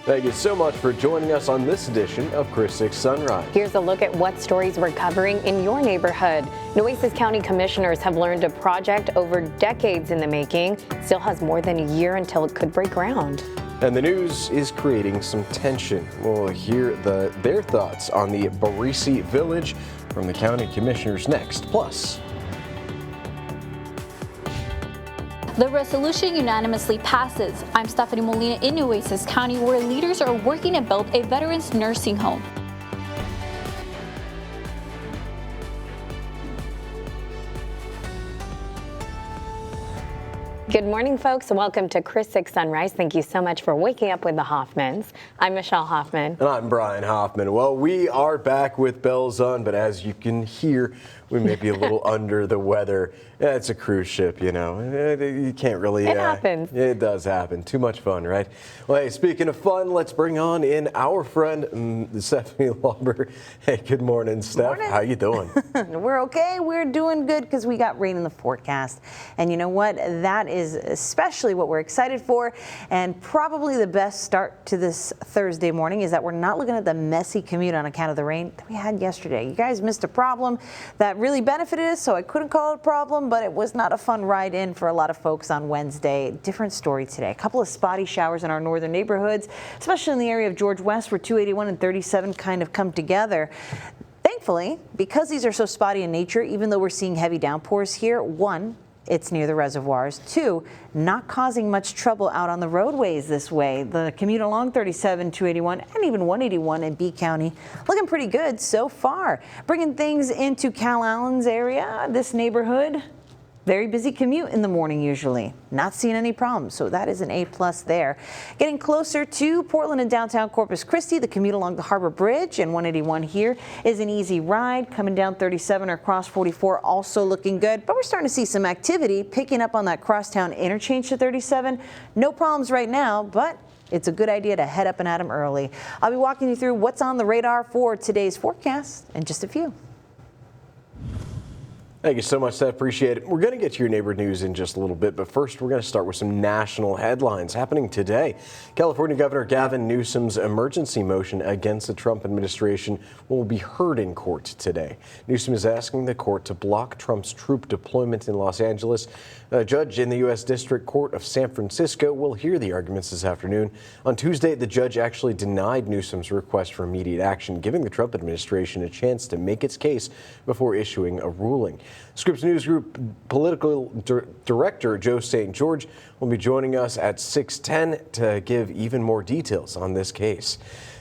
Thank you so much for joining us on this edition of Chris 6 Sunrise. Here's a look at what stories we're covering in your neighborhood. Nueces County commissioners have learned a project over decades in the making still has more than a year until it could break ground. And the news is creating some tension. We'll hear their thoughts on the Barisi Village from the county commissioners next. Plus, the resolution unanimously passes. I'm Stephanie Molina in Nueces County, where leaders are working to build a veterans nursing home. Good morning, folks. Welcome to Chris 6 Sunrise. Thank you so much for waking up with the Hoffmans. I'm Michelle Hoffman. And I'm Brian Hoffman. Well, we are back with bells on, but as you can hear, we may be a little under the weather. Yeah, it's a cruise ship, you know. You can't really... It happens. It does happen. Too much fun, right? Well, hey, speaking of fun, let's bring on in our friend, Stephanie Lauber. Hey, good morning, Steph. Morning. How you doing? We're okay. We're doing good because we got rain in the forecast. And you know what? That is especially what we're excited for. And probably the best start to this Thursday morning is that we're not looking at the messy commute on account of the rain that we had yesterday. You guys missed a problem that really benefited us, so I couldn't call it a problem, but it was not a fun ride in for a lot of folks on Wednesday. Different story today. A couple of spotty showers in our northern neighborhoods, especially in the area of George West, where 281 and 37 kind of come together. Thankfully, because these are so spotty in nature, even though we're seeing heavy downpours here, one, it's near the reservoirs. Two, not causing much trouble out on the roadways this way. The commute along 37, 281, and even 181 in B County looking pretty good so far. Bringing things into Cal Allen's area, this neighborhood. Very busy commute in the morning usually. Not seeing any problems, so that is an A+ there. Getting closer to Portland and downtown Corpus Christi, the commute along the Harbor Bridge and 181 here is an easy ride. Coming down 37 or across 44 also looking good, but we're starting to see some activity picking up on that crosstown interchange to 37. No problems right now, but it's a good idea to head up and at them early. I'll be walking you through what's on the radar for today's forecast in just a few. Thank you so much, Seth. Appreciate it. We're going to get to your neighbor news in just a little bit, but first we're going to start with some national headlines happening today. California Governor Gavin Newsom's emergency motion against the Trump administration will be heard in court today. Newsom is asking the court to block Trump's troop deployment in Los Angeles. A judge in the U.S. District Court of San Francisco will hear the arguments this afternoon. On Tuesday, the judge actually denied Newsom's request for immediate action, giving the Trump administration a chance to make its case before issuing a ruling. Scripps News Group political director Joe St. George will be joining us at 6:10 to give even more details on this case.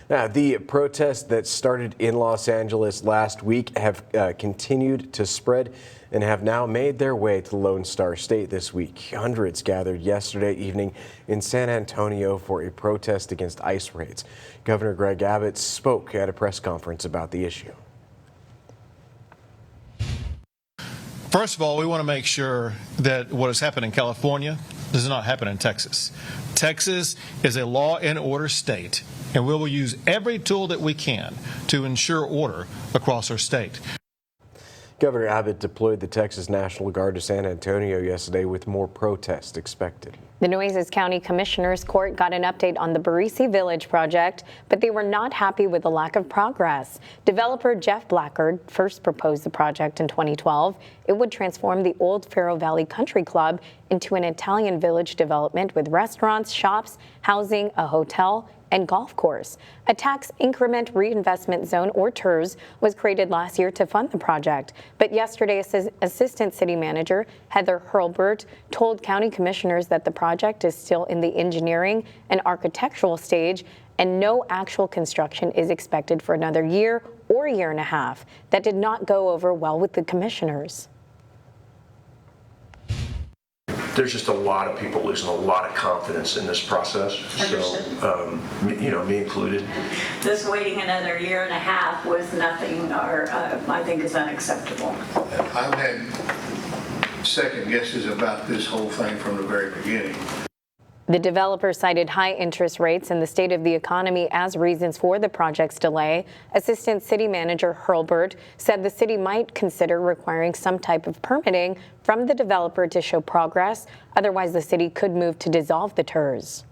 Now, the protests that started in Los Angeles last week have continued to spread and have now made their way to the Lone Star State this week. Hundreds gathered yesterday evening in San Antonio for a protest against ICE raids. Governor Greg Abbott spoke at a press conference about the issue. First of all, we want to make sure that what has happened in California does not happen in Texas. Texas is a law and order state, and we will use every tool that we can to ensure order across our state. Governor Abbott deployed the Texas National Guard to San Antonio yesterday with more protests expected. The Nueces County Commissioners Court got an update on the Barisi Village project, but they were not happy with the lack of progress. Developer Jeff Blackard first proposed the project in 2012. It would transform the old Faro Valley Country Club into an Italian village development with restaurants, shops, housing, a hotel, and golf course. A tax increment reinvestment zone, or TIRZ, was created last year to fund the project. But yesterday, Assistant City Manager Heather Hurlbert told county commissioners that the project is still in the engineering and architectural stage, and no actual construction is expected for another year or year and a half. That did not go over well with the commissioners. There's just a lot of people losing a lot of confidence in this process. So, me included. This waiting another year and a half with nothing, or I think is unacceptable. I've had second guesses about this whole thing from the very beginning. The developer cited high interest rates and the state of the economy as reasons for the project's delay. Assistant City Manager Hurlbert said the city might consider requiring some type of permitting from the developer to show progress. Otherwise, the city could move to dissolve the TIRZ.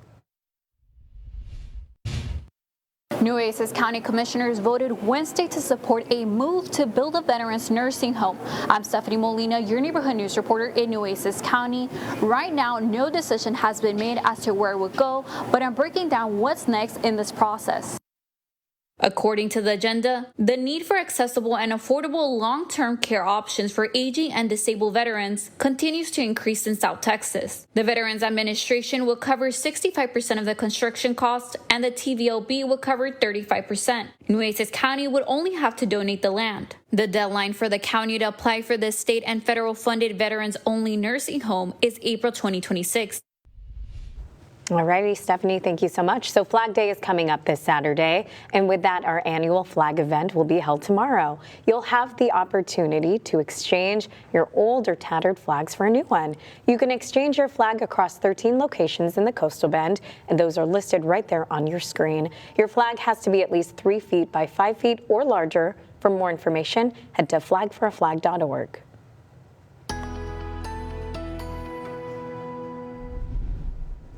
Nueces County Commissioners voted Wednesday to support a move to build a veterans nursing home. I'm Stephanie Molina, your neighborhood news reporter in Nueces County. Right now, no decision has been made as to where it would go, but I'm breaking down what's next in this process. According to the agenda, the need for accessible and affordable long-term care options for aging and disabled veterans continues to increase in South Texas. The Veterans Administration will cover 65% of the construction costs, and the TVLB will cover 35%. Nueces County would only have to donate the land. The deadline for the county to apply for the state and federal funded veterans-only nursing home is April 2026. All righty, Stephanie, thank you so much. So Flag Day is coming up this Saturday, and with that, our annual flag event will be held tomorrow. You'll have the opportunity to exchange your old or tattered flags for a new one. You can exchange your flag across 13 locations in the Coastal Bend, and those are listed right there on your screen. Your flag has to be at least 3 feet by 5 feet or larger. For more information, head to flagforaflag.org.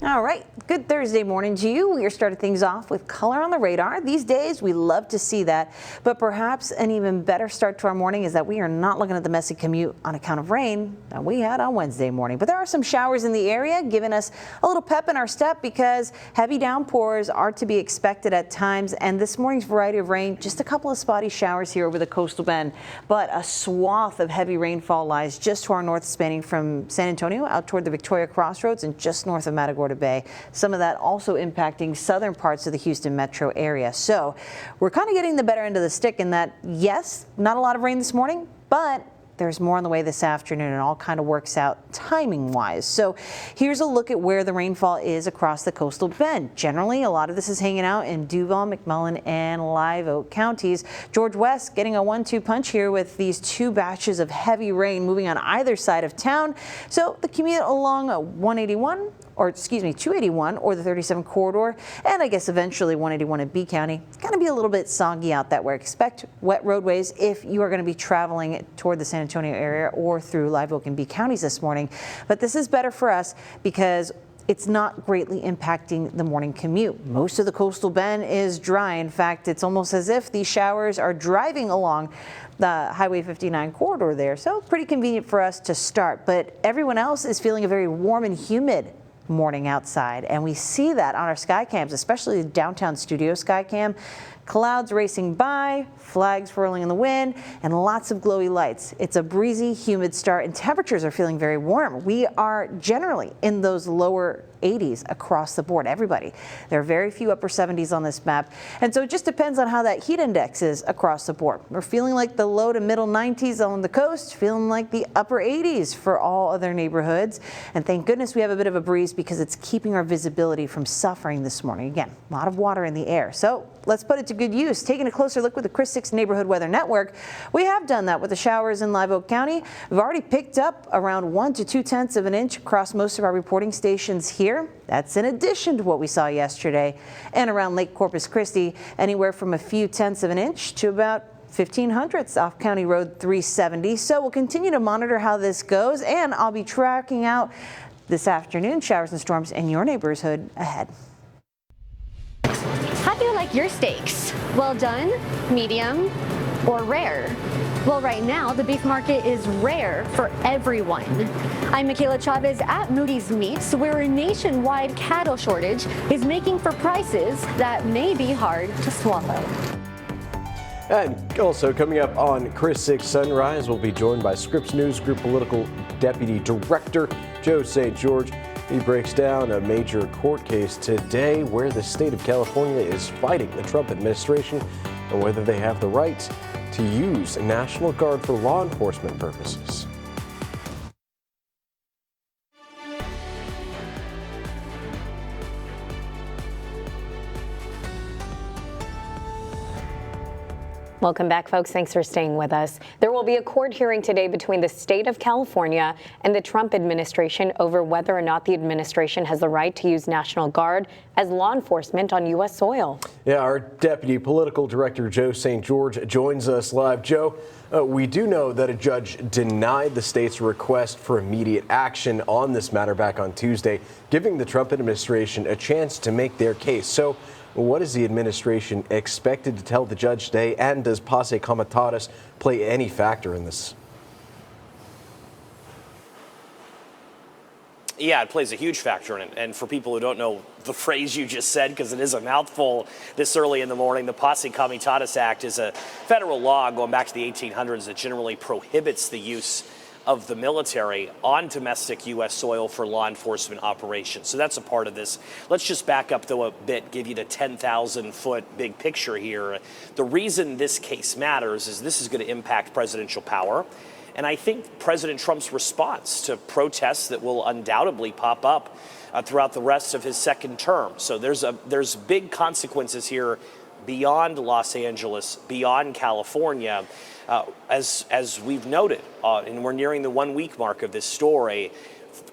All right, good Thursday morning to you. We are starting things off with color on the radar. These days, we love to see that, but perhaps an even better start to our morning is that we are not looking at the messy commute on account of rain that we had on Wednesday morning. But there are some showers in the area, giving us a little pep in our step because heavy downpours are to be expected at times. And this morning's variety of rain, just a couple of spotty showers here over the Coastal Bend, but a swath of heavy rainfall lies just to our north, spanning from San Antonio out toward the Victoria Crossroads and just north of Matagorda Bay. Some of that also impacting southern parts of the Houston metro area. So we're kind of getting the better end of the stick in that, yes, not a lot of rain this morning, but there's more on the way this afternoon, and all kind of works out timing wise. So here's a look at where the rainfall is across the Coastal Bend. Generally, a lot of this is hanging out in Duval, McMullen, and Live Oak counties. George West getting a 1-2 punch here with these two batches of heavy rain moving on either side of town. So the commute along 281 or the 37 corridor, and I guess eventually 181 in B County, going to be a little bit soggy out that way. Expect wet roadways if you are going to be traveling toward the San Antonio area or through Live Oak and B counties this morning. But this is better for us because it's not greatly impacting the morning commute. Most of the Coastal Bend is dry. In fact, it's almost as if these showers are driving along the Highway 59 corridor there. So pretty convenient for us to start. But everyone else is feeling a very warm and humid morning outside, and we see that on our sky cams, especially the downtown studio sky cam. Clouds racing by, flags whirling in the wind, and lots of glowy lights. It's a breezy, humid start, and temperatures are feeling very warm. We are generally in those lower 80s across the board, everybody. There are very few upper 70s on this map, and so it just depends on how that heat index is across the board. We're feeling like the low to middle 90s on the coast, feeling like the upper 80s for all other neighborhoods, and thank goodness we have a bit of a breeze because it's keeping our visibility from suffering this morning. Again, a lot of water in the air, so let's put it to good use. Taking a closer look with the Chris 6 Neighborhood Weather Network, we have done that with the showers in Live Oak County. We've already picked up around 1 to 2/10 of an inch across most of our reporting stations here. That's in addition to what we saw yesterday. And around Lake Corpus Christi, anywhere from a few tenths of an inch to about 1,500ths off County Road 370. So we'll continue to monitor how this goes, and I'll be tracking out this afternoon showers and storms in your neighborhood ahead. How do you like your steaks? Well done, medium, or rare? Well, right now, the beef market is rare for everyone. I'm Michaela Chavez at Moody's Meats, where a nationwide cattle shortage is making for prices that may be hard to swallow. And also coming up on Chris 6 Sunrise, we'll be joined by Scripps News Group Political Deputy Director Joe St. George. He breaks down a major court case today where the state of California is fighting the Trump administration and whether they have the right to use National Guard for law enforcement purposes. Welcome back, folks. Thanks for staying with us. There will be a court hearing today between the state of California and the Trump administration over whether or not the administration has the right to use National Guard as law enforcement on U.S. soil. Yeah, our Deputy Political Director, Joe St. George, joins us live. Joe, we do know that a judge denied the state's request for immediate action on this matter back on Tuesday, giving the Trump administration a chance to make their case. So What is the administration expected to tell the judge today, and does Posse Comitatus play any factor in this? Yeah, it plays a huge factor in it. And for people who don't know the phrase you just said, because it is a mouthful this early in the morning, the Posse Comitatus Act is a federal law going back to the 1800s that generally prohibits the use of the military on domestic U.S. soil for law enforcement operations. So that's a part of this. Let's just back up, though, a bit, give you the 10,000-foot big picture here. The reason this case matters is this is going to impact presidential power. And I think President Trump's response to protests that will undoubtedly pop up throughout the rest of his second term. So there's big consequences here beyond Los Angeles, beyond California. As we've noted, and we're nearing the 1 week mark of this story,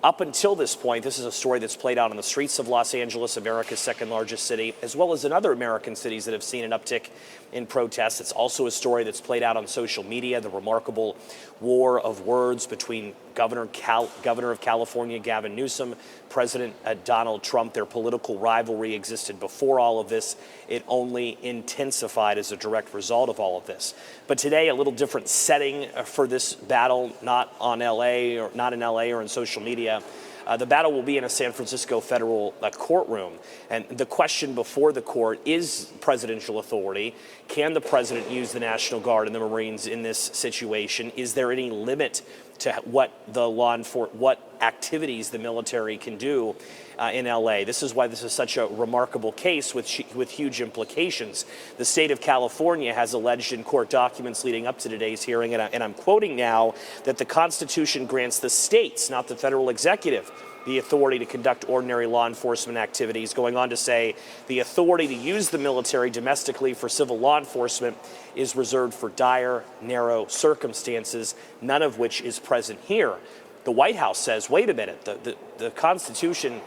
up until this point, this is a story that's played out on the streets of Los Angeles, America's second largest city, as well as in other American cities that have seen an uptick in protests. It's also a story that's played out on social media, the remarkable war of words between Governor of California, Gavin Newsom, President Donald Trump. Their political rivalry existed before all of this. It only intensified as a direct result of all of this. But today, a little different setting for this battle, not in LA or in social media. The battle will be in a San Francisco federal courtroom. And the question before the court is presidential authority. Can the president use the National Guard and the Marines in this situation? Is there any limit to what activities the military can do in LA? This is why this is such a remarkable case with huge implications. The state of California has alleged in court documents leading up to today's hearing, and I'm quoting now, that the Constitution grants the states, not the federal executive, the authority to conduct ordinary law enforcement activities, going on to say the authority to use the military domestically for civil law enforcement is reserved for dire, narrow circumstances, none of which is present here. The White House says, wait a minute, the Constitution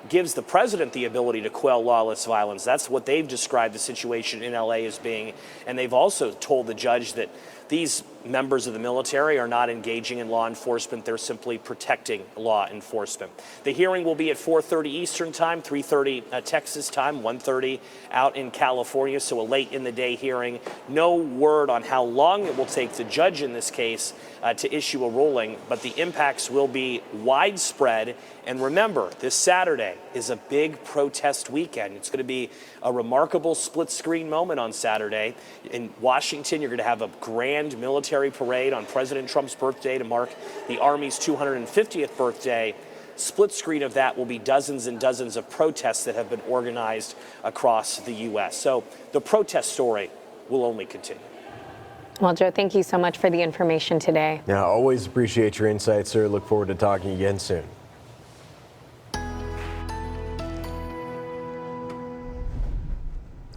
gives the president the ability to quell lawless violence. That's what they've described the situation in LA as being. And they've also told the judge that these members of the military are not engaging in law enforcement. They're simply protecting law enforcement. The hearing will be at 4:30 Eastern time, 3:30 Texas time, 1:30 out in California, so a late in the day hearing. No word on how long it will take the judge in this case to issue a ruling, but the impacts will be widespread. And remember, this Saturday is a big protest weekend. It's going to be a remarkable split-screen moment on Saturday. In Washington, you're going to have a grand military parade on President Trump's birthday to mark the Army's 250th birthday. Split screen of that will be dozens and dozens of protests that have been organized across the U.S. So the protest story will only continue. Well, Joe, thank you so much for the information today. Yeah, always appreciate your insights, sir. Look forward to talking again soon.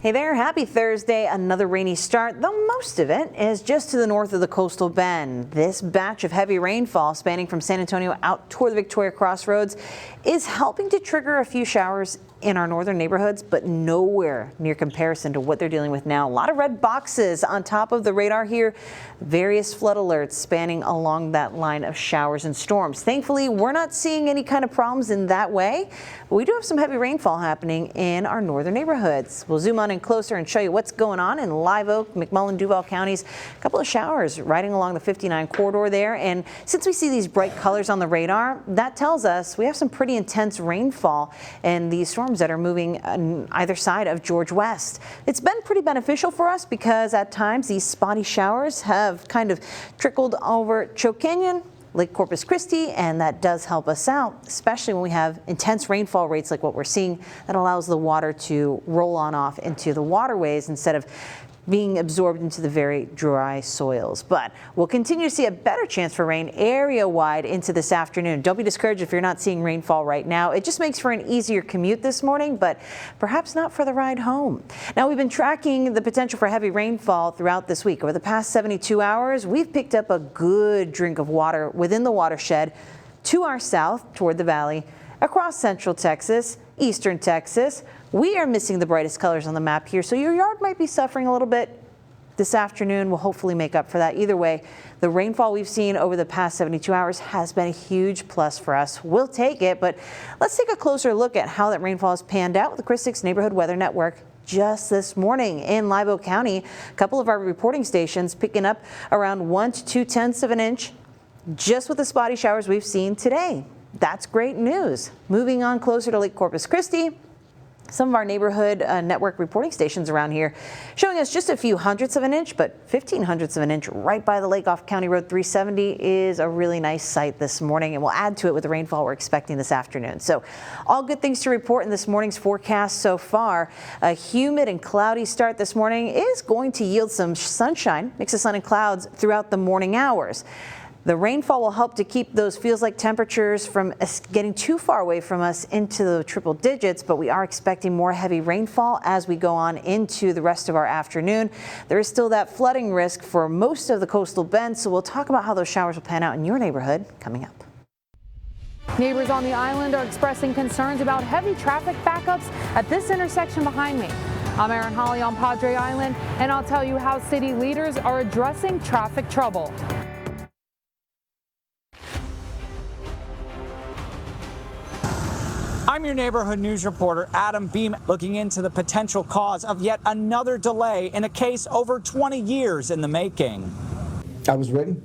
Hey there, happy Thursday. Another rainy start, though most of it is just to the north of the coastal bend. This batch of heavy rainfall spanning from San Antonio out toward the Victoria Crossroads is helping to trigger a few showers in our northern neighborhoods, but nowhere near comparison to what they're dealing with now. A lot of red boxes on top of the radar here. Various flood alerts spanning along that line of showers and storms. Thankfully, we're not seeing any kind of problems in that way, but we do have some heavy rainfall happening in our northern neighborhoods. We'll zoom on in closer and show you what's going on in Live Oak, McMullen, Duval counties. A couple of showers riding along the 59 corridor there. And since we see these bright colors on the radar, that tells us we have some pretty intense rainfall and these storms that are moving on either side of George West. It's been pretty beneficial for us because at times these spotty showers have kind of trickled over Choke Canyon, Lake Corpus Christi, and that does help us out, especially when we have intense rainfall rates like what we're seeing. That allows the water to roll on off into the waterways instead of being absorbed into the very dry soils. But we'll continue to see a better chance for rain area-wide into this afternoon. Don't be discouraged if you're not seeing rainfall right now. It just makes for an easier commute this morning, but perhaps not for the ride home. Now, we've been tracking the potential for heavy rainfall throughout this week. Over the past 72 hours, we've picked up a good drink of water within the watershed to our south toward the valley, across central Texas, eastern Texas. We are missing the brightest colors on the map here, so your yard might be suffering a little bit. This afternoon will hopefully make up for that. Either way, the rainfall we've seen over the past 72 hours has been a huge plus for us. We'll take it, but let's take a closer look at how that rainfall has panned out with the Chris 6 Neighborhood Weather Network just this morning in Live Oak County. A couple of our reporting stations picking up around 1 to 2/10 of an inch just with the spotty showers we've seen today. That's great news. Moving on closer to Lake Corpus Christi. Some of our neighborhood network reporting stations around here showing us just a few hundredths of an inch, but 15/100ths of an inch right by the lake off County Road 370 is a really nice sight this morning, and we'll add to it with the rainfall we're expecting this afternoon. So all good things to report in this morning's forecast so far. A humid and cloudy start this morning is going to yield some sunshine, mix of sun and clouds throughout the morning hours. The rainfall will help to keep those feels-like temperatures from getting too far away from us into the triple digits, but we are expecting more heavy rainfall as we go on into the rest of our afternoon. There is still that flooding risk for most of the coastal bend, so we'll talk about how those showers will pan out in your neighborhood coming up. Neighbors on the island are expressing concerns about heavy traffic backups at this intersection behind me. I'm Erin Holly on Padre Island, and I'll tell you how city leaders are addressing traffic trouble. I'm your neighborhood news reporter, Adam Beam, looking into the potential cause of yet another delay in a case over 20 years in the making. I was ready,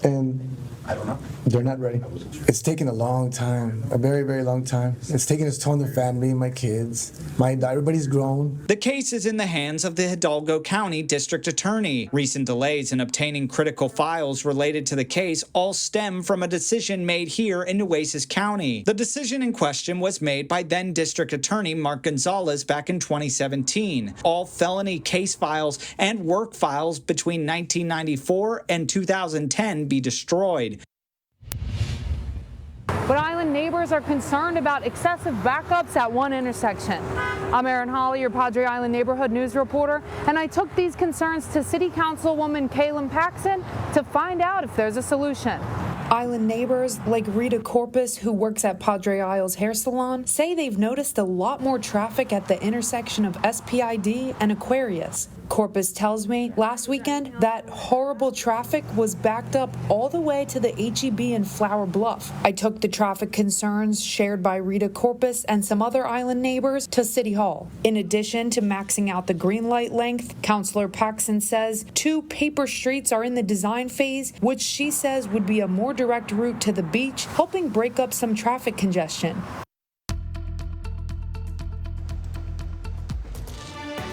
and I don't know. They're not ready. It's taken a long time, a very, very long time. It's taken its toll on the family, my kids, everybody's grown. The case is in the hands of the Hidalgo County District Attorney. Recent delays in obtaining critical files related to the case all stem from a decision made here in Nueces County. The decision in question was made by then District Attorney Mark Gonzalez back in 2017. All felony case files and work files between 1994 and 2010 be destroyed. But island neighbors are concerned about excessive backups at one intersection. I'm Erin Holly, your Padre Island neighborhood news reporter, and I took these concerns to City Councilwoman Kaylin Paxson to find out if there's a solution. Island neighbors like Rita Corpus, who works at Padre Isles Hair Salon, say they've noticed a lot more traffic at the intersection of SPID and Aquarius. Corpus tells me last weekend that horrible traffic was backed up all the way to the HEB in Flower Bluff. I took the traffic concerns shared by Rita Corpus and some other island neighbors to City Hall. In addition to maxing out the green light length, Councilor Paxson says 2 paper streets are in the design phase, which she says would be a more direct route to the beach, helping break up some traffic congestion.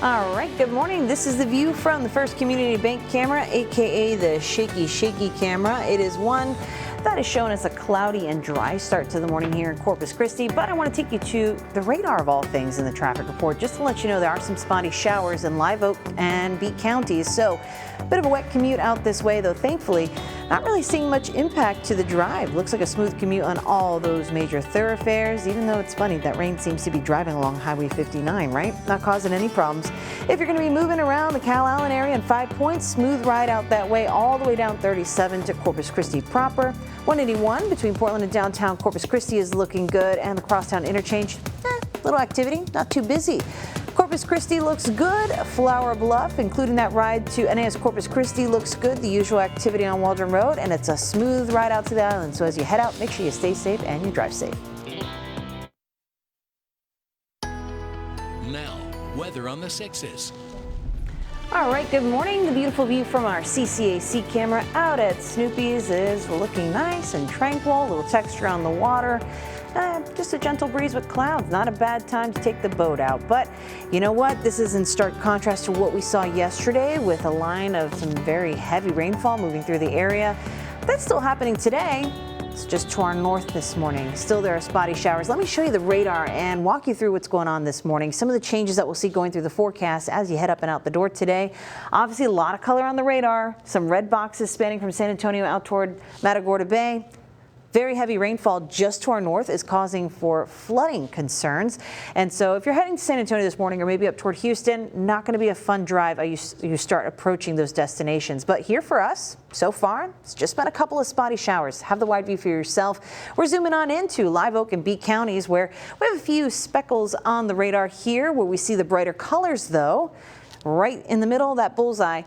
All right, good morning. This is the view from the First Community Bank camera, aka the shaky camera. It is one that is showing us a cloudy and dry start to the morning here in Corpus Christi, but I want to take you to the radar of all things in the traffic report, just to let you know there are some spotty showers in Live Oak and Beat counties. So a bit of a wet commute out this way, though thankfully not really seeing much impact to the drive. Looks like a smooth commute on all those major thoroughfares, even though it's funny that rain seems to be driving along Highway 59, right? Not causing any problems. If you're going to be moving around the Calallen area in 5 Points, smooth ride out that way all the way down 37 to Corpus Christi proper. 181 between Portland and downtown Corpus Christi is looking good, and the Crosstown interchange, little activity, not too busy. Corpus Christi looks good. Flower Bluff, including that ride to NAS Corpus Christi, looks good. The usual activity on Waldron Road, and it's a smooth ride out to the island. So as you head out, make sure you stay safe and you drive safe. Now, weather on the 6s. All right, good morning. The beautiful view from our CCAC camera out at Snoopy's is looking nice and tranquil. A little texture on the water. Just a gentle breeze with clouds. Not a bad time to take the boat out. But you know what? This is in stark contrast to what we saw yesterday with a line of some very heavy rainfall moving through the area. That's still happening today. It's just to our north this morning. Still there are spotty showers. Let me show you the radar and walk you through what's going on this morning. Some of the changes that we'll see going through the forecast as you head up and out the door today. Obviously a lot of color on the radar. Some red boxes spanning from San Antonio out toward Matagorda Bay. Very heavy rainfall just to our north is causing for flooding concerns. And so if you're heading to San Antonio this morning or maybe up toward Houston, not going to be a fun drive as you start approaching those destinations. But here for us, so far, it's just been a couple of spotty showers. Have the wide view for yourself. We're zooming on into Live Oak and Beat counties where we have a few speckles on the radar here where we see the brighter colors, though, right in the middle of that bullseye.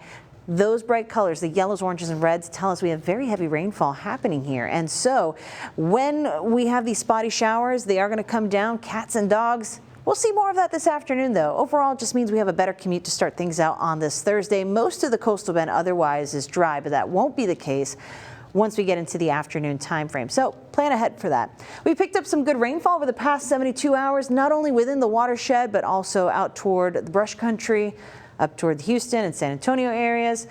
Those bright colors, the yellows, oranges, and reds, tell us we have very heavy rainfall happening here. And so when we have these spotty showers, they are going to come down. Cats and dogs, We'll see more of that this afternoon, though. Overall, it just means we have a better commute to start things out on this Thursday. Most of the coastal bend otherwise is dry, but that won't be the case once we get into the afternoon time frame. So plan ahead for that. We picked up some good rainfall over the past 72 hours, not only within the watershed, but also out toward the brush country, up toward the Houston and San Antonio areas.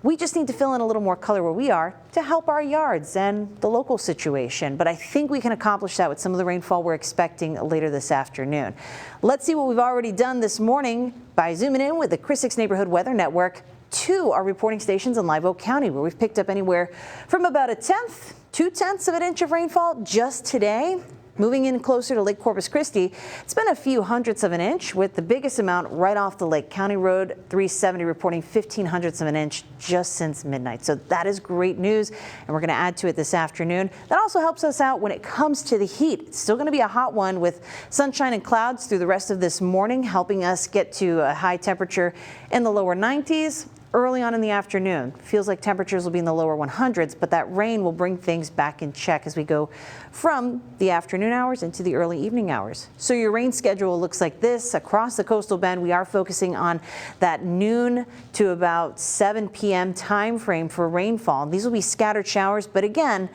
We just need to fill in a little more color where we are to help our yards and the local situation. But I think we can accomplish that with some of the rainfall we're expecting later this afternoon. Let's see what we've already done this morning by zooming in with the Chris 6 Neighborhood Weather Network to our reporting stations in Live Oak County, where we've picked up anywhere from about 1/10 to 2/10 of an inch of rainfall just today. Moving in closer to Lake Corpus Christi, it's been a few hundredths of an inch, with the biggest amount right off the Lake County Road 370 reporting 1/1500ths of an inch just since midnight. So that is great news, and we're going to add to it this afternoon. That also helps us out when it comes to the heat. It's still going to be a hot one with sunshine and clouds through the rest of this morning, helping us get to a high temperature in the lower 90s. Early on in the afternoon, feels like temperatures will be in the lower 100s, but that rain will bring things back in check as we go from the afternoon hours into the early evening hours. So your rain schedule looks like this across the coastal bend. We are focusing on that noon to about 7 p.m. time frame for rainfall. These will be scattered showers, but again,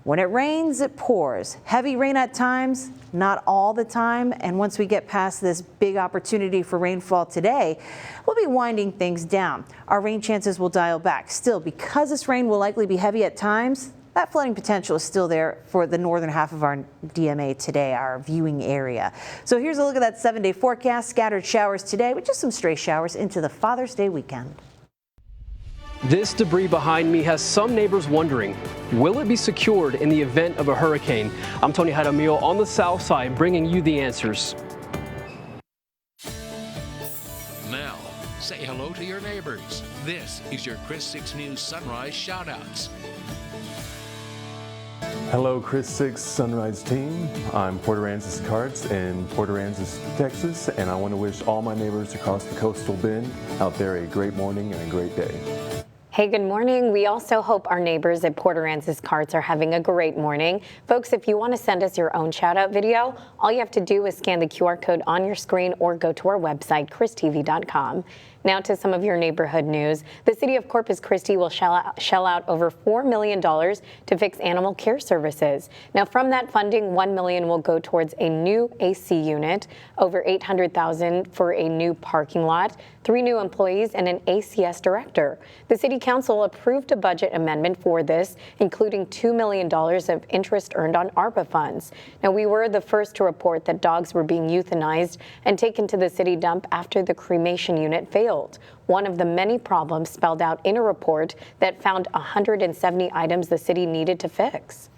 when it rains, it pours. Heavy rain at times, not all the time. And once we get past this big opportunity for rainfall today, we'll be winding things down. Our rain chances will dial back. Still, because this rain will likely be heavy at times, that flooding potential is still there for the northern half of our DMA today, our viewing area. So here's a look at that 7-day forecast. Scattered showers today with just some stray showers into the Father's Day weekend. This debris behind me has some neighbors wondering, will it be secured in the event of a hurricane? I'm Tony Jaramillo on the south side bringing you the answers. Now, say hello to your neighbors. This is your Chris 6 News Sunrise Shoutouts. Hello, Chris 6 Sunrise team. I'm Port Aransas Carts in Port Aransas, Texas, and I want to wish all my neighbors across the coastal bend out there a great morning and a great day. Hey, good morning. We also hope our neighbors at Port Aransas Carts are having a great morning. Folks, if you want to send us your own shout out video, all you have to do is scan the QR code on your screen or go to our website, christv.com. Now to some of your neighborhood news. The city of Corpus Christi will shell out over $4 million to fix animal care services. Now from that funding, $1 million will go towards a new AC unit, over $800,000 for a new parking lot, 3 new employees, and an ACS director. The city council approved a budget amendment for this, including $2 million of interest earned on ARPA funds. Now we were the first to report that dogs were being euthanized and taken to the city dump after the cremation unit failed. One of the many problems spelled out in a report that found 170 items the city needed to fix.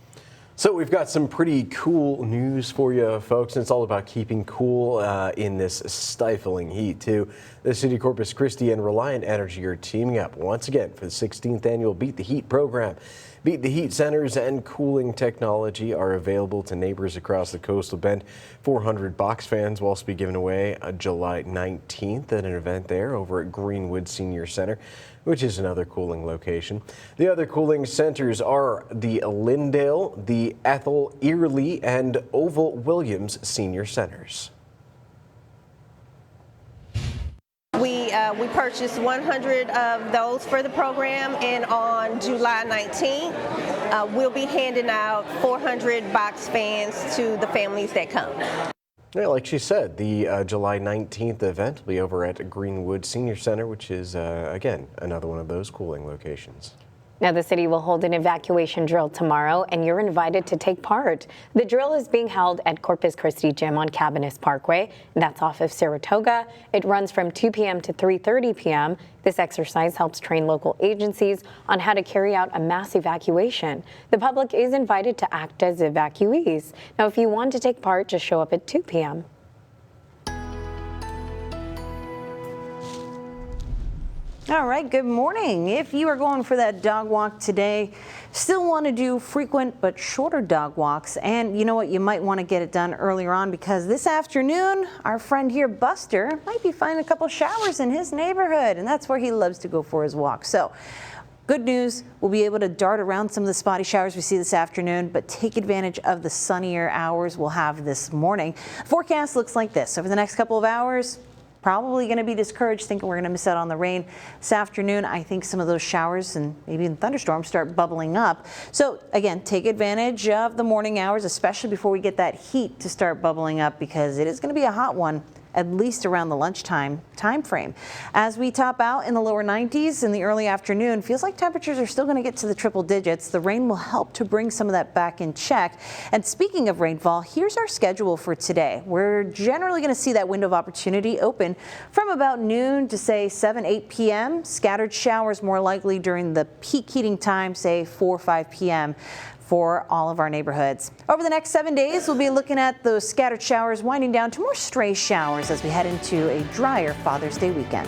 So we've got some pretty cool news for you, folks, and it's all about keeping cool in this stifling heat, too. The City of Corpus Christi and Reliant Energy are teaming up once again for the 16th annual Beat the Heat program. Beat the Heat centers and cooling technology are available to neighbors across the coastal bend. 400 box fans will also be given away July 19th at an event there over at Greenwood Senior Center, which is another cooling location. The other cooling centers are the Lindale, the Ethel Early, and Oval Williams Senior Centers. We purchased 100 of those for the program, and on July 19th, we'll be handing out 400 box fans to the families that come. Yeah, like she said, the July 19th event will be over at Greenwood Senior Center, which is, again, another one of those cooling locations. Now, the city will hold an evacuation drill tomorrow, and you're invited to take part. The drill is being held at Corpus Christi Gym on Cabaniss Parkway, and that's off of Saratoga. It runs from 2 p.m. to 3:30 p.m. This exercise helps train local agencies on how to carry out a mass evacuation. The public is invited to act as evacuees. Now, if you want to take part, just show up at 2 p.m. All right, good morning. If you are going for that dog walk today, still want to do frequent but shorter dog walks, and you know what, you might want to get it done earlier on, because this afternoon, our friend here, Buster, might be finding a couple showers in his neighborhood, and that's where he loves to go for his walk. So Good news, we'll be able to dart around some of the spotty showers we see this afternoon, but take advantage of the sunnier hours we'll have this morning. Forecast looks like this. Over the next couple of hours, probably going to be discouraged, thinking we're going to miss out on the rain. This afternoon, I think some of those showers and maybe even thunderstorms start bubbling up. So again, take advantage of the morning hours, especially before we get that heat to start bubbling up, because it is going to be a hot one, at least around the lunchtime time frame. As we top out in the lower 90s in the early afternoon, feels like temperatures are still going to get to the triple digits. The rain will help to bring some of that back in check. And speaking of rainfall, here's our schedule for today. We're generally going to see that window of opportunity open from about noon to say 7-8 p.m. Scattered showers more likely during the peak heating time, say 4-5 p.m. for all of our neighborhoods. Over the next 7 days, we'll be looking at those scattered showers winding down to more stray showers as we head into a drier Father's Day weekend.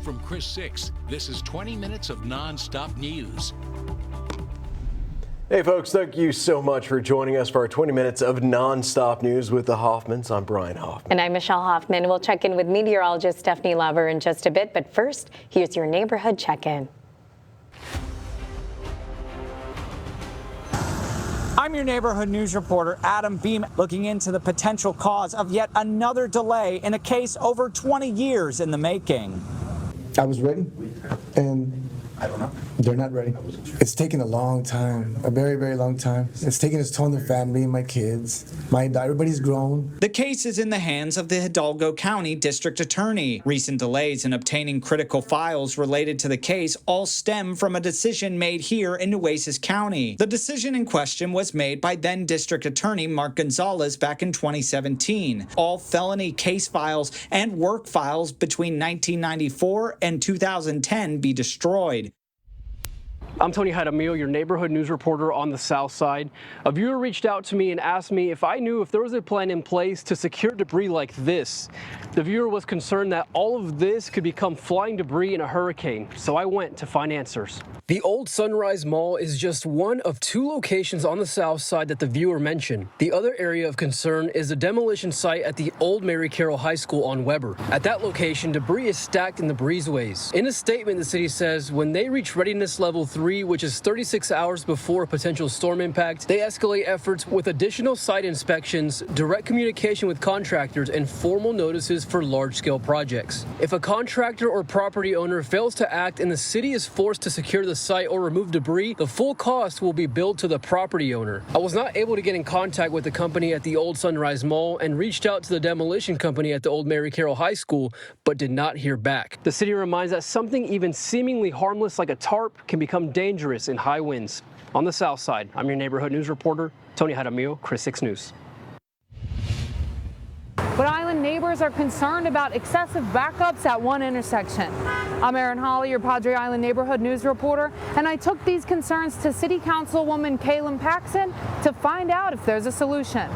From Chris 6, this is 20 minutes of non-stop news. Hey folks, thank you so much for joining us for our 20 minutes of non-stop news with the Hoffmans. I'm Brian Hoffman. And I'm Michelle Hoffman. We'll check in with meteorologist Stephanie Lauber in just a bit, but first, here's your neighborhood check-in. I'm your neighborhood news reporter, Adam Beam, looking into the potential cause of yet another delay in a case over 20 years in the making. I was ready, and I don't know. They're not ready. It's taken a long time, a very, very long time. It's taken its toll on the family, my kids, everybody's grown. The case is in the hands of the Hidalgo County District Attorney. Recent delays in obtaining critical files related to the case all stem from a decision made here in Nueces County. The decision in question was made by then District Attorney Mark Gonzalez back in 2017. All felony case files and work files between 1994 and 2010 be destroyed. I'm Tony Jaramillo, your neighborhood news reporter on the South Side. A viewer reached out to me and asked me if I knew if there was a plan in place to secure debris like this. The viewer was concerned that all of this could become flying debris in a hurricane, so I went to find answers. The Old Sunrise Mall is just one of 2 locations on the South Side that the viewer mentioned. The other area of concern is the demolition site at the old Mary Carroll High School on Weber. At that location, debris is stacked in the breezeways. In a statement, the city says when they reach readiness level 3, which is 36 hours before a potential storm impact, they escalate efforts with additional site inspections, direct communication with contractors, and formal notices for large-scale projects. If a contractor or property owner fails to act and the city is forced to secure the site or remove debris, the full cost will be billed to the property owner. I was not able to get in contact with the company at the Old Sunrise Mall and reached out to the demolition company at the old Mary Carroll High School, but did not hear back. The city reminds that something even seemingly harmless like a tarp can become dangerous in high winds. On the South Side, I'm your neighborhood news reporter, Tony Jaramillo, Chris 6 News. But island neighbors are concerned about excessive backups at one intersection. I'm Erin Holly, your Padre Island neighborhood news reporter, and I took these concerns to City Councilwoman Kaylin Paxson to find out if there's a solution.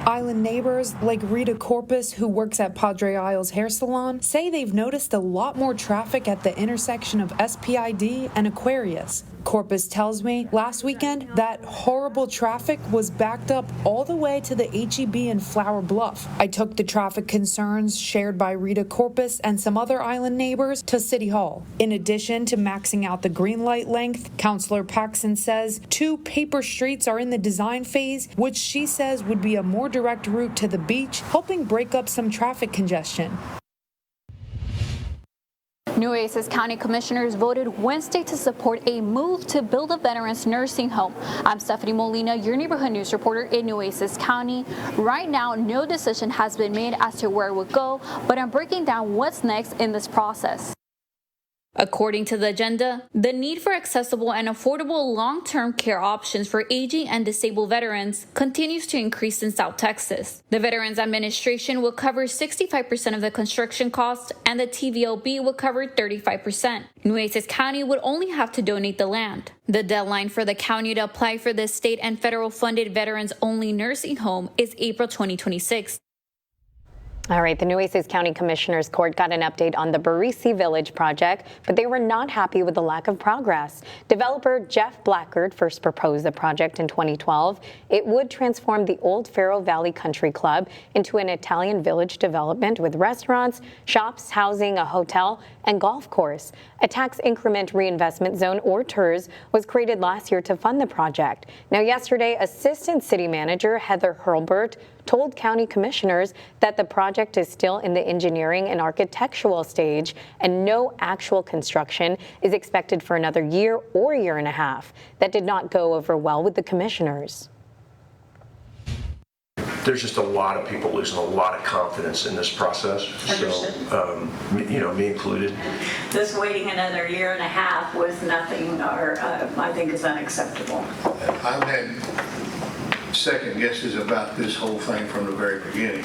Island neighbors like Rita Corpus, who works at Padre Isles Hair Salon, say they've noticed a lot more traffic at the intersection of SPID and Aquarius. Corpus tells me last weekend that horrible traffic was backed up all the way to the HEB in Flower Bluff. I took the traffic concerns shared by Rita Corpus and some other island neighbors to City Hall. In addition to maxing out the green light length, Councilor Paxson says 2 paper streets are in the design phase, which she says would be a more direct route to the beach, helping break up some traffic congestion. Nueces County Commissioners voted Wednesday to support a move to build a veterans nursing home. I'm Stephanie Molina, your neighborhood news reporter in Nueces County. Right now, no decision has been made as to where it would go, but I'm breaking down what's next in this process. According to the agenda, the need for accessible and affordable long-term care options for aging and disabled veterans continues to increase in South Texas. The Veterans Administration will cover 65% of the construction costs, and the TVLB will cover 35%. Nueces County would only have to donate the land. The deadline for the county to apply for the state and federal funded veterans-only nursing home is April 2026. All right, the Nueces County Commissioners Court got an update on the Barisi Village project, but they were not happy with the lack of progress. Developer Jeff Blackard first proposed the project in 2012. It would transform the old Faro Valley Country Club into an Italian village development with restaurants, shops, housing, a hotel, and golf course. A tax increment reinvestment zone, or TIRZ, was created last year to fund the project. Now, yesterday, Assistant City Manager Heather Hurlburt told county commissioners that the project is still in the engineering and architectural stage and no actual construction is expected for another year or year and a half. That did not go over well with the commissioners. There's just a lot of people losing a lot of confidence in this process. So, me included. This waiting another year and a half with nothing, I think is unacceptable. I've had second guesses about this whole thing from the very beginning.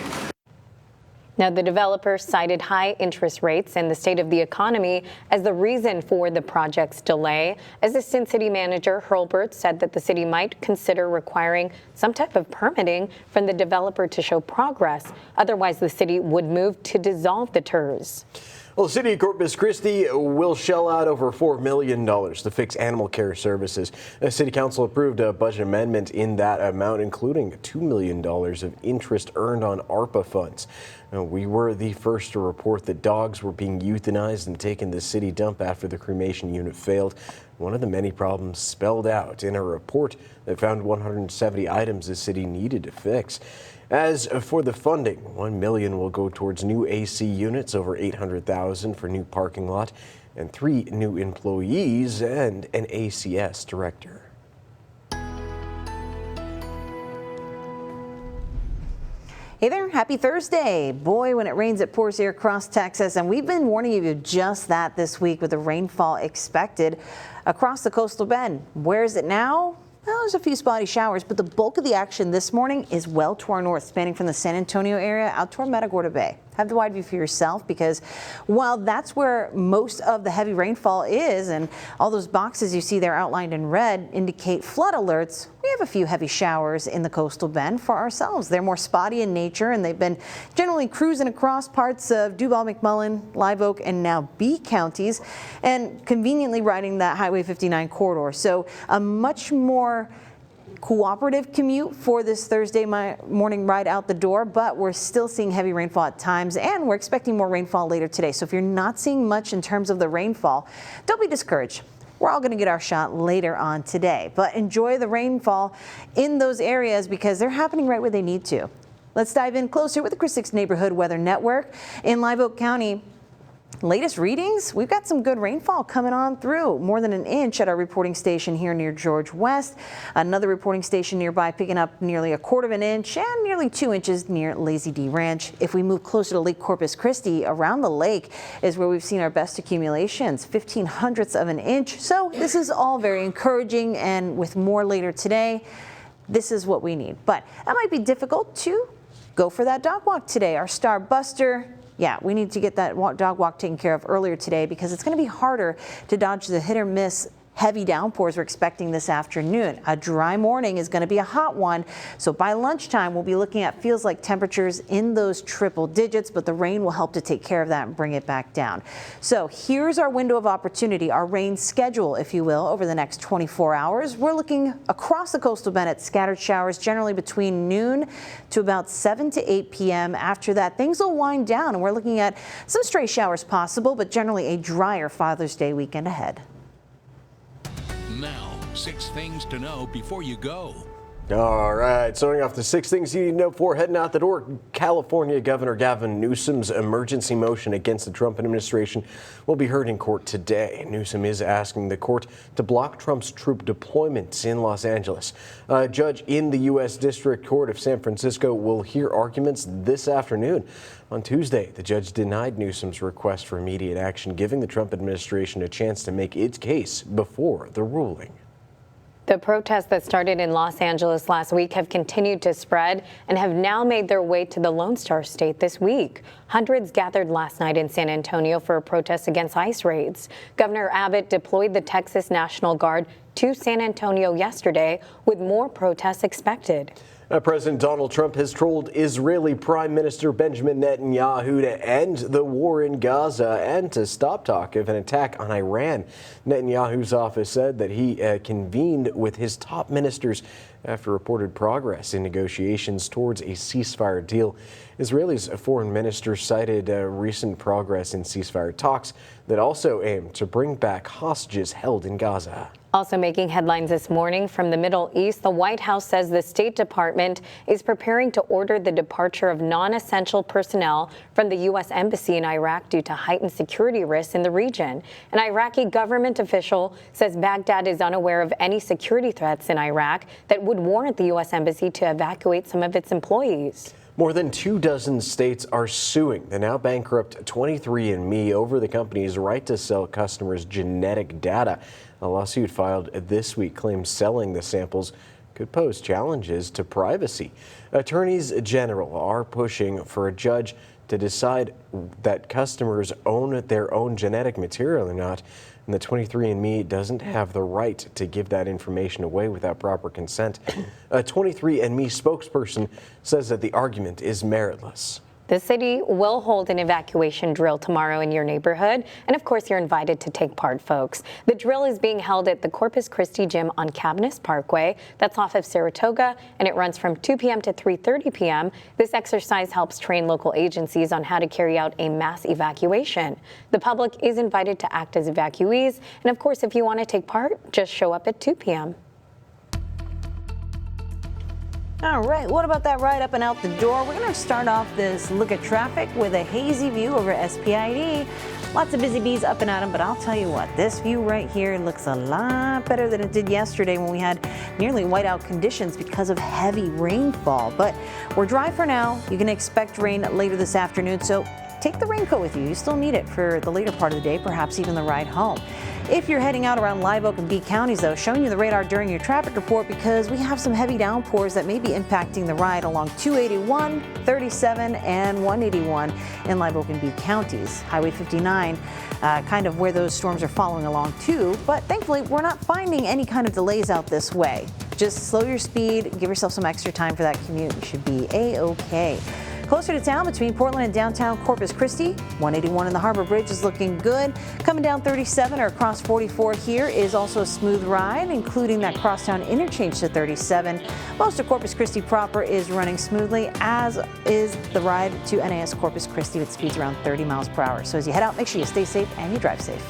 Now, the developer cited high interest rates and the state of the economy as the reason for the project's delay. Assistant City Manager Hurlburt said that the city might consider requiring some type of permitting from the developer to show progress. Otherwise, the city would move to dissolve the TIRZ. Well, the city of Corpus Christi will shell out over $4 million to fix animal care services. The city council approved a budget amendment in that amount, including $2 million of interest earned on ARPA funds. Now, we were the first to report that dogs were being euthanized and taken to city dump after the cremation unit failed. One of the many problems spelled out in a report that found 170 items the city needed to fix. As for the funding, $1 million will go towards new AC units, over $800,000 for new parking lot, and 3 new employees and an ACS director. Hey there, happy Thursday. Boy, when it rains, it pours here across Texas, and we've been warning you just that this week with the rainfall expected across the coastal bend. Where is it now? Well, there's a few spotty showers, but the bulk of the action this morning is well to our north, spanning from the San Antonio area out toward Matagorda Bay. Have the wide view for yourself, because while that's where most of the heavy rainfall is, and all those boxes you see there outlined in red indicate flood alerts, we have a few heavy showers in the coastal bend for ourselves. They're more spotty in nature, and they've been generally cruising across parts of Duval, McMullen, Live Oak, and now B counties, and conveniently riding that Highway 59 corridor. So a much more cooperative commute for this Thursday morning ride out the door, but we're still seeing heavy rainfall at times, and we're expecting more rainfall later today. So if you're not seeing much in terms of the rainfall, don't be discouraged. We're all going to get our shot later on today, but enjoy the rainfall in those areas because they're happening right where they need to. Let's dive in closer with the Chris 6 Neighborhood Weather Network. In Live Oak County, latest readings, we've got some good rainfall coming on through. More than an inch at our reporting station here near George West. Another reporting station nearby picking up nearly 1/4 of an inch and nearly 2 inches near Lazy D Ranch. If we move closer to Lake Corpus Christi, around the lake is where we've seen our best accumulations, 0.15 of an inch. So this is all very encouraging, and with more later today, this is what we need. But that might be difficult to go for that dog walk today. Our star buster, yeah, we need to get that dog walk taken care of earlier today because it's going to be harder to dodge the hit or miss heavy downpours we're expecting this afternoon. A dry morning is going to be a hot one, so by lunchtime we'll be looking at feels like temperatures in those triple digits, but the rain will help to take care of that and bring it back down. So here's our window of opportunity, our rain schedule, if you will, over the next 24 hours. We're looking across the coastal bend at scattered showers generally between noon to about 7 to 8 p.m. After that, things will wind down, and we're looking at some stray showers possible, but generally a drier Father's Day weekend ahead. Now, 6 things to know before you go. All right, starting off the 6 things you need to know before heading out the door. California Governor Gavin Newsom's emergency motion against the Trump administration will be heard in court today. Newsom is asking the court to block Trump's troop deployments in Los Angeles. A judge in the U.S. District Court of San Francisco will hear arguments this afternoon. On Tuesday, the judge denied Newsom's request for immediate action, giving the Trump administration a chance to make its case before the ruling. The protests that started in Los Angeles last week have continued to spread and have now made their way to the Lone Star State this week. Hundreds gathered last night in San Antonio for a protest against ICE raids. Governor Abbott deployed the Texas National Guard to San Antonio yesterday, with more protests expected. President Donald Trump has trolled Israeli Prime Minister Benjamin Netanyahu to end the war in Gaza and to stop talk of an attack on Iran. Netanyahu's office said that he convened with his top ministers after reported progress in negotiations towards a ceasefire deal. Israel's foreign minister cited recent progress in ceasefire talks that also aim to bring back hostages held in Gaza. Also making headlines this morning from the Middle East, the White House says the State Department is preparing to order the departure of non-essential personnel from the U.S. Embassy in Iraq due to heightened security risks in the region. An Iraqi government official says Baghdad is unaware of any security threats in Iraq that would warrant the U.S. Embassy to evacuate some of its employees. More than 24 states are suing the now bankrupt 23andMe over the company's right to sell customers' genetic data. A lawsuit filed this week claims selling the samples could pose challenges to privacy. Attorneys general are pushing for a judge to decide that customers own their own genetic material or not. And the 23andMe doesn't have the right to give that information away without proper consent. A 23andMe spokesperson says that the argument is meritless. The city will hold an evacuation drill tomorrow in your neighborhood. And of course, you're invited to take part, folks. The drill is being held at the Corpus Christi Gym on Cabaniss Parkway. That's off of Saratoga, and it runs from 2 p.m. to 3:30 p.m. This exercise helps train local agencies on how to carry out a mass evacuation. The public is invited to act as evacuees. And of course, if you want to take part, just show up at 2 p.m. All right, what about that ride up and out the door? We're going to start off this look at traffic with a hazy view over SPID. Lots of busy bees up and at 'em, but I'll tell you what, this view right here looks a lot better than it did yesterday when we had nearly whiteout conditions because of heavy rainfall. But we're dry for now. You can expect rain later this afternoon, so take the raincoat with you. You still need it for the later part of the day, perhaps even the ride home. If you're heading out around Live Oak and Bee counties, though, showing you the radar during your traffic report because we have some heavy downpours that may be impacting the ride along 281, 37, and 181 in Live Oak and Bee counties. Highway 59, kind of where those storms are following along too, but thankfully we're not finding any kind of delays out this way. Just slow your speed, give yourself some extra time for that commute. You should be A-okay. Closer to town between Portland and downtown Corpus Christi, 181 in the Harbor Bridge is looking good. Coming down 37 or across 44 here is also a smooth ride, including that crosstown interchange to 37. Most of Corpus Christi proper is running smoothly, as is the ride to NAS Corpus Christi with speeds around 30 miles per hour. So as you head out, make sure you stay safe and you drive safe.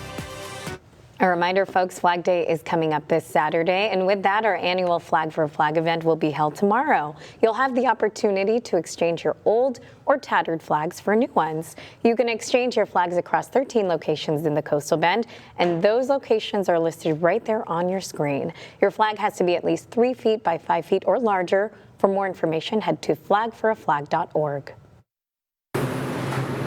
A reminder, folks, Flag Day is coming up this Saturday, and with that, our annual Flag for a Flag event will be held tomorrow. You'll have the opportunity to exchange your old or tattered flags for new ones. You can exchange your flags across 13 locations in the Coastal Bend, and those locations are listed right there on your screen. Your flag has to be at least 3 feet by 5 feet or larger. For more information, head to flagforaflag.org.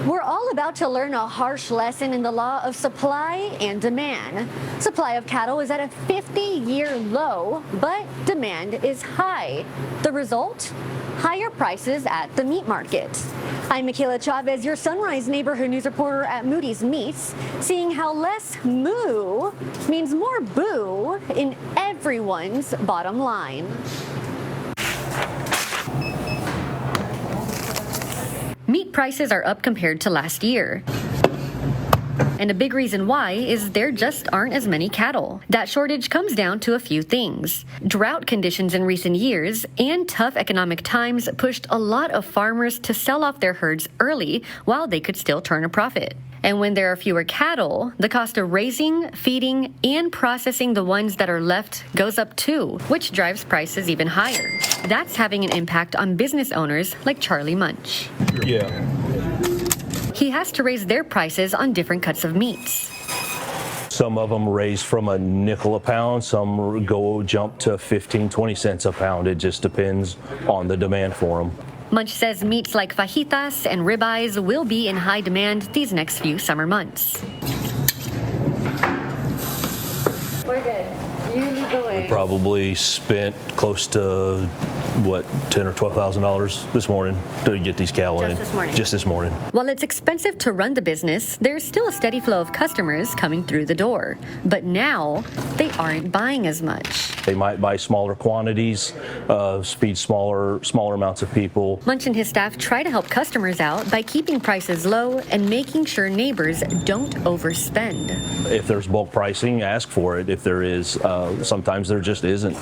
We're all about to learn a harsh lesson in the law of supply and demand. Supply of cattle is at a 50-year low, but demand is high. The result? Higher prices at the meat market. I'm Michaela Chavez, your Sunrise Neighborhood News reporter at Moody's Meats, seeing how less moo means more boo in everyone's bottom line. Meat prices are up compared to last year. And a big reason why is there just aren't as many cattle. That shortage comes down to a few things. Drought conditions in recent years and tough economic times pushed a lot of farmers to sell off their herds early while they could still turn a profit. And when there are fewer cattle, the cost of raising, feeding, and processing the ones that are left goes up too, which drives prices even higher. That's having an impact on business owners like Charlie Munch. Yeah. He has to raise their prices on different cuts of meats. Some of them raise from a nickel a pound, some jump to 15, 20 cents a pound. It just depends on the demand for them. Munch says meats like fajitas and ribeyes will be in high demand these next few summer months. We're good. You lead the way. Probably spent close to what, $10,000 or $12,000 this morning to get these cattle in. Just this morning. While it's expensive to run the business, there's still a steady flow of customers coming through the door. But now, they aren't buying as much. They might buy smaller quantities, feed smaller amounts of people. Munch and his staff try to help customers out by keeping prices low and making sure neighbors don't overspend. If there's bulk pricing, ask for it. If there is, sometimes there just isn't.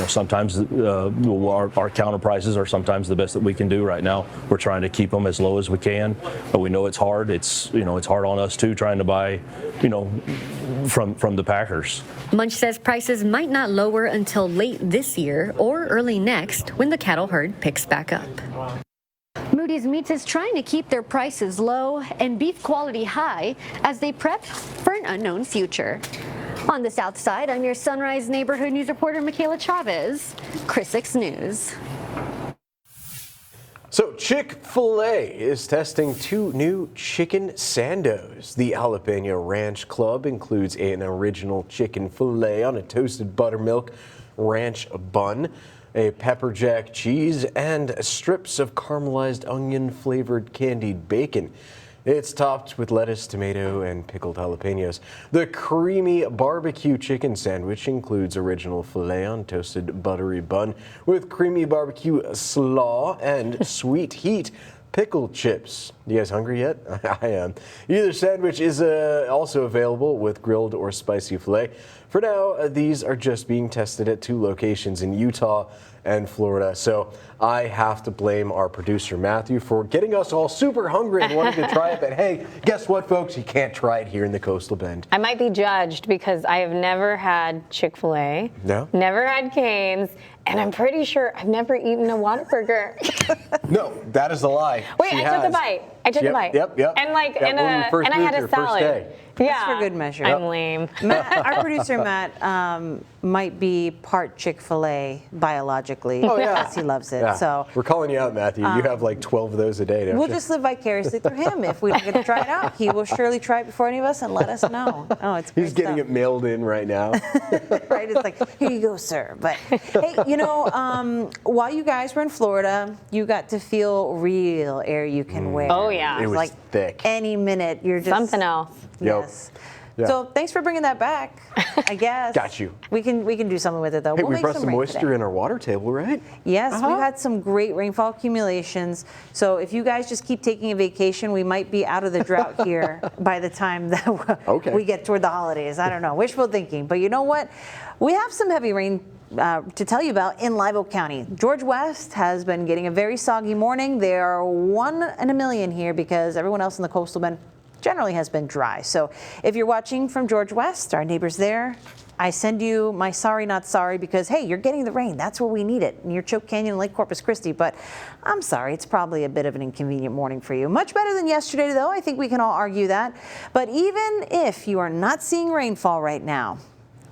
Sometimes our counter prices are sometimes the best that we can do right now. We're trying to keep them as low as we can, but we know it's hard. It's hard on us too, trying to buy, from the packers. Munch says prices might not lower until late this year or early next when the cattle herd picks back up. Moody's Meats is trying to keep their prices low and beef quality high as they prep for an unknown future. On the South Side, I'm your Sunrise Neighborhood News reporter, Michaela Chavez, Chris 6 News. So Chick-fil-A is testing 2 new chicken sandos. The Jalapeno Ranch Club includes an original chicken fillet on a toasted buttermilk ranch bun, a pepper jack cheese, and strips of caramelized onion-flavored candied bacon. It's topped with lettuce, tomato, and pickled jalapenos. The creamy barbecue chicken sandwich includes original filet on toasted buttery bun with creamy barbecue slaw and sweet heat pickled chips. You guys hungry yet? I am. Either sandwich is also available with grilled or spicy filet. For now, these are just being tested at 2 locations in Utah and Florida. So I have to blame our producer Matthew for getting us all super hungry and wanting to try it. But hey, guess what, folks? You can't try it here in the Coastal Bend. I might be judged because I have never had Chick-fil-A, never had Cane's, and I'm pretty sure I've never eaten a Whataburger. No, that is a lie. Wait, I took a bite. A bite. Yep. And and I had a salad. That's for good measure. I'm lame. Matt, our producer Matt might be part Chick-fil-A biologically. Oh, yeah. Because he loves it. Yeah. So we're calling you out, Matthew. You have like 12 of those a day, don't we'll you? just live vicariously through him. If we don't get to try it out, he will surely try it before any of us and let us know. Oh, it's great He's getting stuff. it mailed in right now. Right? It's like, here you go, sir. But hey, while you guys were in Florida, you got to feel real air you can wear. Oh, yeah. It was like thick. Any minute, you're just something else. Yes. Yeah. So thanks for bringing that back. I guess. Got you. We can do something with it though. Hey, we'll we make brought some some rain moisture today. in our water table, right? Yes, we've had some great rainfall accumulations. So if you guys just keep taking a vacation, we might be out of the drought here by the time that we get toward the holidays. I don't know, wishful thinking. But you know what? We have some heavy rain to tell you about in Live Oak County. George West has been getting a very soggy morning. They are 1 in a million here because everyone else in the Coastal Bend generally has been dry. So if you're watching from George West, our neighbors there, I send you my sorry not sorry because, hey, you're getting the rain. That's where we need it, near Choke Canyon and Lake Corpus Christi. But I'm sorry, it's probably a bit of an inconvenient morning for you. Much better than yesterday, though. I think we can all argue that. But even if you are not seeing rainfall right now,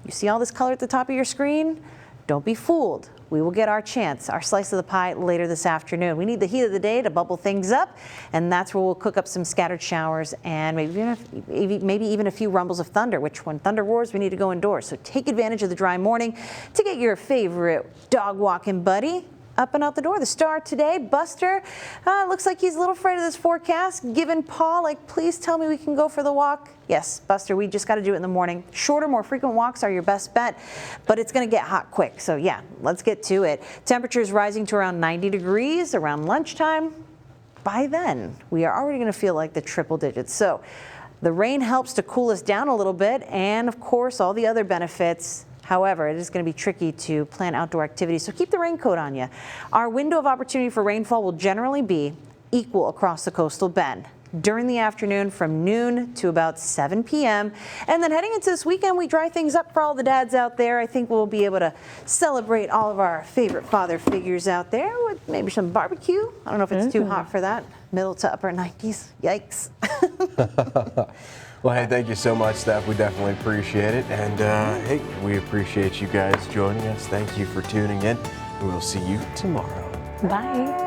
you see all this color at the top of your screen? Don't be fooled. We will get our chance, our slice of the pie later this afternoon. We need the heat of the day to bubble things up, and that's where we'll cook up some scattered showers and maybe even a few rumbles of thunder, which when thunder roars, we need to go indoors. So take advantage of the dry morning to get your favorite dog walking buddy up and out the door. The star today, Buster, looks like he's a little afraid of this forecast. Giving Paul, please tell me we can go for the walk. Yes, Buster, we just got to do it in the morning. Shorter, more frequent walks are your best bet, but it's going to get hot quick. So yeah, let's get to it. Temperatures rising to around 90 degrees around lunchtime. By then, we are already going to feel like the triple digits. So the rain helps to cool us down a little bit, and of course, all the other benefits. However, it is going to be tricky to plan outdoor activities, so keep the raincoat on you. Our window of opportunity for rainfall will generally be equal across the Coastal Bend during the afternoon from noon to about 7 p.m. And then heading into this weekend, we dry things up for all the dads out there. I think we'll be able to celebrate all of our favorite father figures out there with maybe some barbecue. I don't know if it's too hot for that. Middle to upper 90s. Yikes. Well, hey, thank you so much, Steph. We definitely appreciate it. And hey, we appreciate you guys joining us. Thank you for tuning in. We will see you tomorrow. Bye.